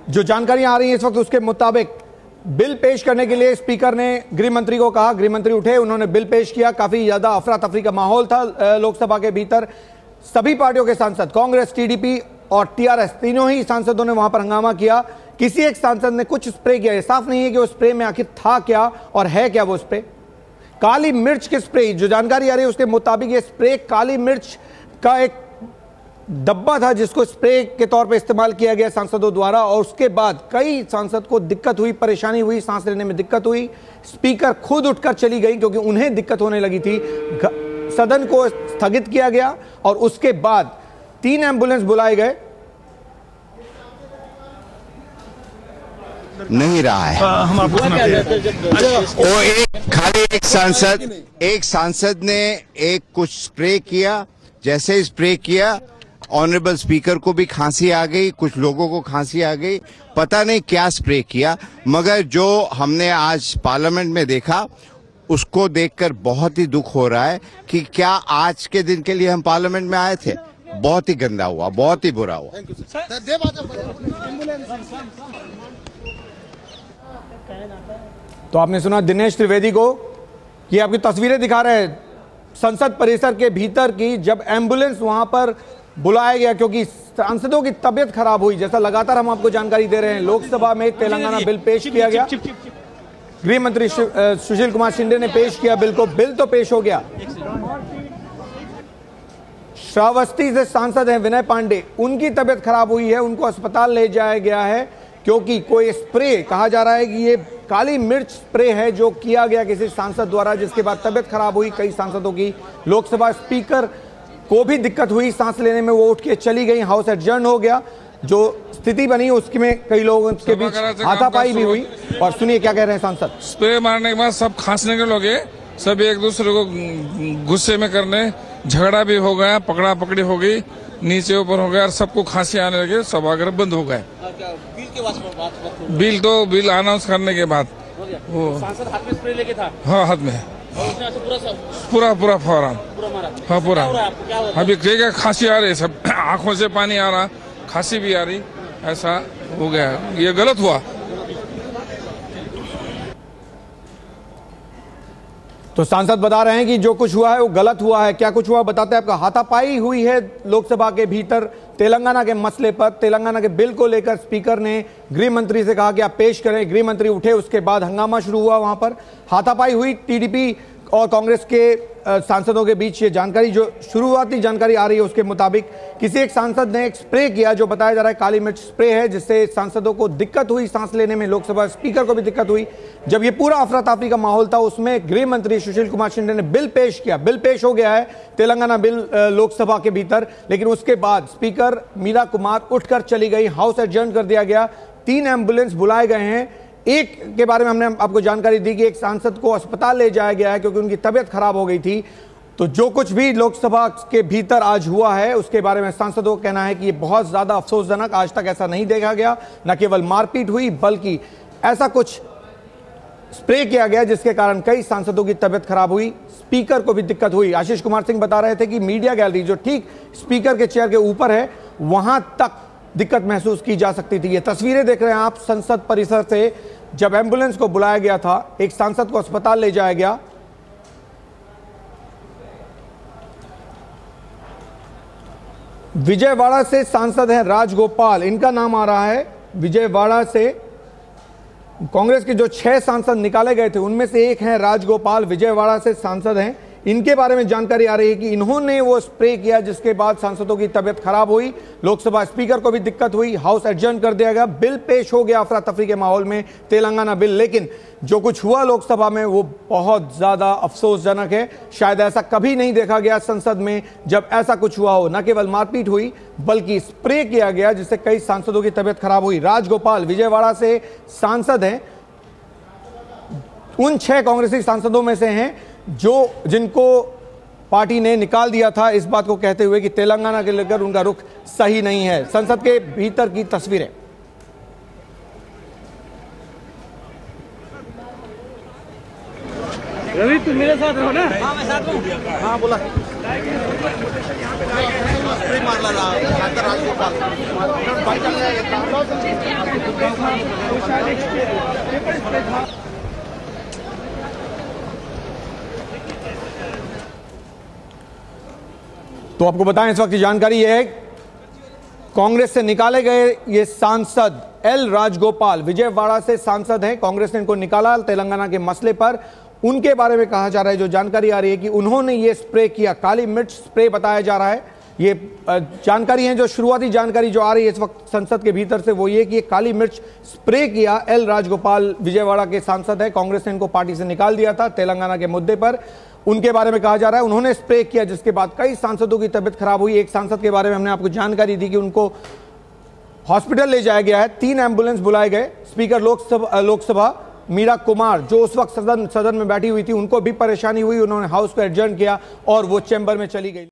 जो जानकारियां आ रही हैं इस वक्त उसके मुताबिक बिल पेश करने के लिए स्पीकर ने गृह मंत्री को कहा, गृह मंत्री उठे, उन्होंने बिल पेश किया। काफी ज्यादा अफरा तफरी का माहौल था लोकसभा के भीतर। सभी पार्टियों के सांसद, कांग्रेस, टीडीपी और टीआरएस, तीनों ही सांसदों ने वहां पर हंगामा किया। किसी एक सांसद ने कुछ स्प्रे किया, साफ नहीं है कि वो स्प्रे में आखिर था क्या और है क्या वो स्प्रे। काली मिर्च के स्प्रे, जो जानकारी आ रही है उसके मुताबिक ये स्प्रे काली मिर्च का एक डब्बा था जिसको स्प्रे के तौर पे इस्तेमाल किया गया सांसदों द्वारा, और उसके बाद कई सांसद को दिक्कत हुई, परेशानी हुई, सांस लेने में दिक्कत हुई। स्पीकर खुद उठकर चली गई क्योंकि उन्हें दिक्कत होने लगी थी। सदन को स्थगित किया गया और उसके बाद 3 एम्बुलेंस बुलाए गए। नहीं रहा है। हम आपको वो एक सांसद ने एक कुछ स्प्रे किया। जैसे स्प्रे किया, ऑनरेबल स्पीकर को भी खांसी आ गई, कुछ लोगों को खांसी आ गई, पता नहीं क्या स्प्रे किया, मगर जो हमने आज पार्लियामेंट में देखा उसको देखकर बहुत ही दुख हो रहा है कि क्या आज के दिन के लिए हम पार्लियामेंट में आए थे। बहुत ही गंदा हुआ, बहुत ही बुरा हुआ। तो आपने सुना दिनेश त्रिवेदी को, ये आपकी तस्वीरें दिखा रहे हैं संसद परिसर के भीतर की, जब एम्बुलेंस वहां पर बुलाया गया क्योंकि सांसदों की तबीयत खराब हुई। जैसा लगातार हम आपको जानकारी दे रहे हैं, लोकसभा में तेलंगाना बिल पेश किया गया। गृह मंत्री सुशील कुमार शिंदे ने पेश किया बिल को। बिल तो पेश हो गया। श्रावस्ती से सांसद हैं विनय पांडे, उनकी तबीयत खराब हुई है, उनको अस्पताल ले जाया गया है क्योंकि कोई स्प्रे, कहा जा रहा है कि ये काली मिर्च स्प्रे है जो किया गया किसी सांसद द्वारा, जिसके बाद तबीयत खराब हुई कई सांसदों की। लोकसभा स्पीकर को भी दिक्कत हुई सांस लेने में, वो उठ के चली गई, हाउस एडजर्न हो गया। जो स्थिति बनी उसमें कई लोगों के बीच हाथापाई भी हुई। और सुनिए क्या कह रहे हैं सांसद। स्प्रे मारने के बाद सब खांसने के लोग सब एक दूसरे को गुस्से में करने, झगड़ा भी हो गया, पकड़ा पकड़ी हो गई, नीचे ऊपर हो गया और सबको खांसी आने लगे, सभागृह बंद हो गए। बिल अनाउंस करने के बाद वो सांसद हाथ में स्प्रे लेके था। हाँ, हाथ में पूरा फौरन। हाँ, पूरा। अभी क्या खांसी आ रही है, सब आंखों से पानी आ रहा, खांसी भी आ रही, ऐसा हो गया। ये गलत हुआ। तो सांसद बता रहे हैं कि जो कुछ हुआ है वो गलत हुआ है। क्या कुछ हुआ बताते हैं आपका। हाथापाई हुई है लोकसभा के भीतर तेलंगाना के मसले पर। तेलंगाना के बिल को लेकर स्पीकर ने गृह मंत्री से कहा कि आप पेश करें, गृह मंत्री उठे, उसके बाद हंगामा शुरू हुआ, वहां पर हाथापाई हुई टीडीपी और कांग्रेस के सांसदों के बीच। ये जानकारी, जो शुरुआती जानकारी आ रही है उसके मुताबिक किसी एक सांसद ने एक स्प्रे किया जो बताया जा रहा है काली मिर्च स्प्रे है, जिससे सांसदों को दिक्कत हुई सांस लेने में, लोकसभा स्पीकर को भी दिक्कत हुई। जब ये पूरा अफरा तफरी का माहौल था उसमें गृह मंत्री सुशील कुमार शिंदे ने बिल पेश किया। बिल पेश हो गया है तेलंगाना बिल लोकसभा के भीतर, लेकिन उसके बाद स्पीकर मीरा कुमार उठकर चली गई, हाउस एडजर्न कर दिया गया। 3 एम्बुलेंस बुलाए गए हैं। एक के बारे में हमने आपको जानकारी दी कि एक सांसद को अस्पताल ले जाया गया है क्योंकि उनकी तबीयत खराब हो गई थी। तो जो कुछ भी लोकसभा के भीतर आज हुआ है उसके बारे में सांसदों का कहना है कि ये बहुत ज्यादा अफसोसजनक, आज तक ऐसा नहीं देखा गया। न केवल मारपीट हुई बल्कि ऐसा कुछ स्प्रे किया गया जिसके कारण कई सांसदों की तबीयत खराब हुई, स्पीकर को भी दिक्कत हुई। आशीष कुमार सिंह बता रहे थे कि मीडिया गैलरी जो ठीक स्पीकर के चेयर के ऊपर है वहां तक दिक्कत महसूस की जा सकती थी। ये तस्वीरें देख रहे हैं आप संसद परिसर से, जब एम्बुलेंस को बुलाया गया था, एक सांसद को अस्पताल ले जाया गया। विजयवाड़ा से सांसद हैं राजगोपाल, इनका नाम आ रहा है। विजयवाड़ा से कांग्रेस के जो 6 सांसद निकाले गए थे उनमें से एक हैं राजगोपाल, विजयवाड़ा से सांसद हैं। इनके बारे में जानकारी आ रही है कि इन्होंने वो स्प्रे किया जिसके बाद सांसदों की तबीयत खराब हुई, लोकसभा स्पीकर को भी दिक्कत हुई, हाउस एडजर्न कर दिया गया, बिल पेश हो गया अफरा तफरी के माहौल में, तेलंगाना बिल। लेकिन जो कुछ हुआ लोकसभा में वो बहुत ज्यादा अफसोसजनक है। शायद ऐसा कभी नहीं देखा गया संसद में जब ऐसा कुछ हुआ हो। न केवल मारपीट हुई बल्कि स्प्रे किया गया जिससे कई सांसदों की तबीयत खराब हुई। राजगोपाल विजयवाड़ा से सांसद हैं, उन 6 कांग्रेसी सांसदों में से हैं जिनको पार्टी ने निकाल दिया था, इस बात को कहते हुए कि तेलंगाना के लेकर उनका रुख सही नहीं है। संसद के भीतर की तस्वीरें। रवि तुम मेरे साथ रहो ना। हाँ मैं साथ हूँ। हाँ बोला। तो आपको बताएं इस वक्त की जानकारी यह है, कांग्रेस से निकाले गए ये सांसद एल राजगोपाल विजयवाड़ा से सांसद हैं। कांग्रेस ने इनको निकाला तेलंगाना के मसले पर। उनके बारे में कहा जा रहा है, जो जानकारी आ रही है कि उन्होंने ये स्प्रे किया, काली मिर्च स्प्रे बताया जा रहा है। ये जानकारी है, जो शुरुआती जानकारी जो आ रही है इस वक्त संसद के भीतर से, वो ये कि ये काली मिर्च स्प्रे किया एल राजगोपाल विजयवाड़ा के सांसद है। कांग्रेस ने इनको पार्टी से निकाल दिया था तेलंगाना के मुद्दे पर। उनके बारे में कहा जा रहा है उन्होंने स्प्रे किया, जिसके बाद कई सांसदों की तबीयत खराब हुई। एक सांसद के बारे में हमने आपको जानकारी दी कि उनको हॉस्पिटल ले जाया गया है। 3 एम्बुलेंस बुलाए गए। स्पीकर लोकसभा मीरा कुमार, जो उस वक्त सदन में बैठी हुई थी, उनको भी परेशानी हुई। उन्होंने हाउस को एडजर्न किया और वो चैम्बर में चली गई।